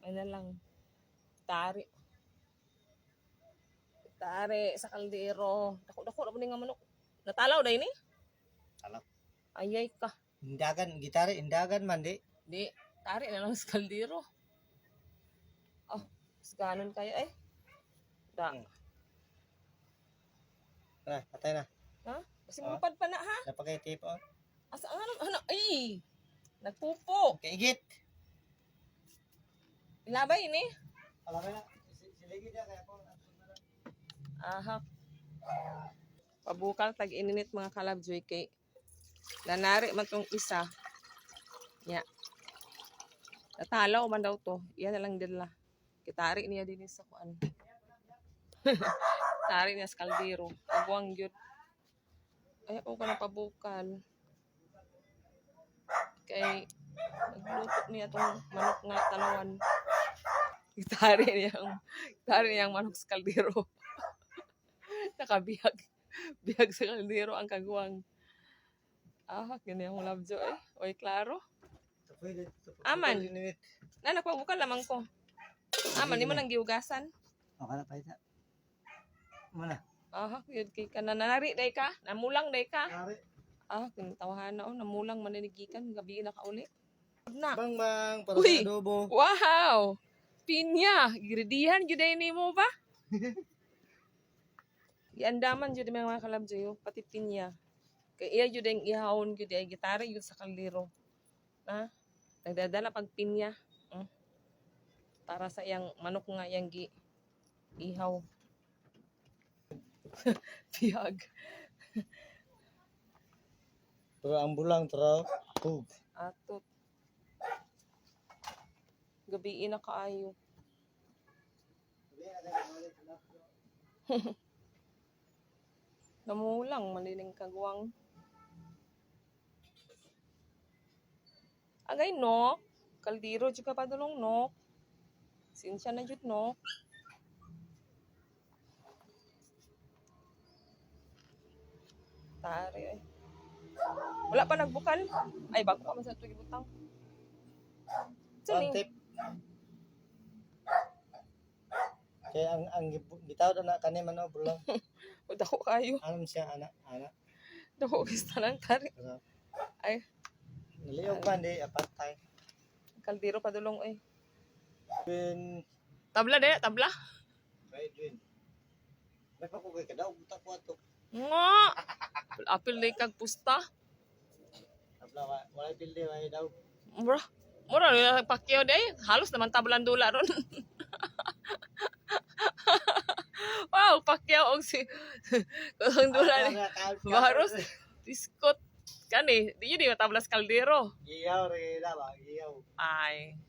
May na lang. Tari. Tari sa kaldero. Dako-dako na mo nga manok. Natalaw na ini? Talaw. Ayay ka. Indagan, gitari, indagan man di. Di. Tari na lang sa kaldero. Oh, ganon kayo eh. Da. Patay na. Ha? Kasi mapad pa na ha? Napakitip oh. Asa ano? Ay! Nagpupo. Kaigit. Ilabay ini? Alam na. Siligi na kaya po. Aha. Pabukal tag-ininit mga kalabjoy kay nanari man tong isa. Nya. Natalaw man daw to. Iyan na lang dila. Kitari niya din sa kuan. Tari niya sa kaldero. Pagwang gyud. Ay ako ka na pabukal. Kay nagluto niya tong manok nga tanawan. Kitari niyang manok sa kaldero. Nakabihag. Bihag sa kaldero ang kagwang. Ganyan ang labjo eh. Oy, klaro. Aman. Na, nagpabukal lamang ko. Aman, di mo nang giugasan. Okay na, paita. Mana? Yun kay ka. Nanari day ka? Namulang day ka? Nari. Kinatawahan na namulang maninigikan. Gabi na kauli. Na. Bang, para Uy! sa adobo. Wow! Pinya! Giridihan, juday ni mo ba? Iandaman jud mga kalabjo, pati pinya. Kay iya jud ang ihawon jud ay gitara jud sa kaldero. Nagdadala pag pinya. Para sa iyang manok nga yang gi ihaw. Piyag. Pero ang bulang taraw. Hug. Atot. Gabi na kaayo. Namulang malining kagwang. Agay no, kaldero jud ka padulong no. Sinsya na jud no. Tari ay. Wala pa nagbukal. Ay bago pa man sa tuig butang. One tip. Kaya ang bitaw na kanin man bulang. Dako kayo. Anong siya ana? Dako kista lang tari. Ay, Naliyog man di apatay. kaldero padulong ay. Ben Tabla de, tabla. right win. May pa ko kay kadaw buta ko ato. Nga. Apil na kag pusta. Tabla wala pilde way daw. Mura na pakyaw day. Halos naman tablan dula ron. Wow, pakyaw og si kusang dula ni. Baros biskot kani, di yun tablas kaldero. Giyaw re da ba, giyaw. Ay.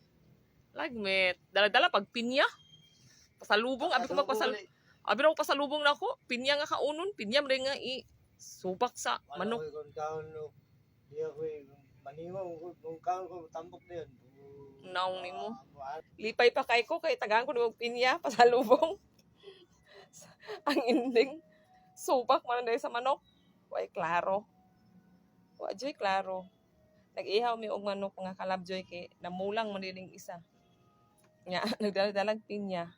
Lagmet. Dala-dala pag pinya. Pasalubong, abi ko pasalubong na ako. Pinya nga kaunon, pinya mo nga subak sa manok. Iya ko manimo kung kaon ko tambok na yun. Naong nimo. Lipay pa kay ko kay tagaan ko ng pinya pasalubong. Ang ending subak man dahil sa manok. Way klaro. Wa joy klaro. Nag-ihaw mi og manok nga kalabjoy kay namulang man din isa. Nya nagdala-dalag pinya.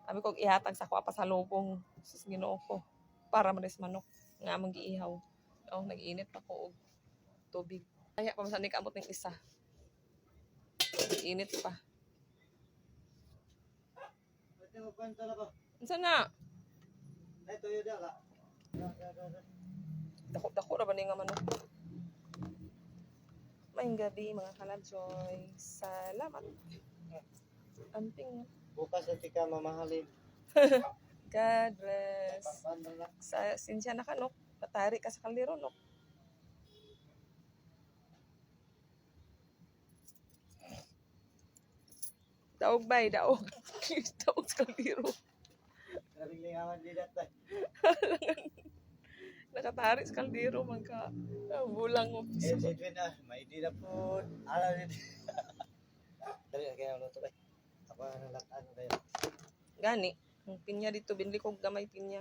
Abi ko ihatag sa ko pasalubong sus Ginoo ko para man sa manok nga among giihaw. Nag-init pa ko og tubig. Kaya pa masanik amot ning isa. Init pa. Unsa na? Dako ra ba ni nga manok? Maayong gabi mga kalabjoy. Salamat. Amping. Bukas na tika mamahalin. God bless. Sa sinsya na ka nok. Patari ka sa kaldero nok. Daog bay, daog. Daog sa kaldero. Lingawan di datay. Nakatari sa kaldero man ka. Bulang mo. Edwin may di na po. Ala din. Dali kaya ano to bay. Ako nalataan kayo. Gani, ang pinya dito binili ko gamay pinya.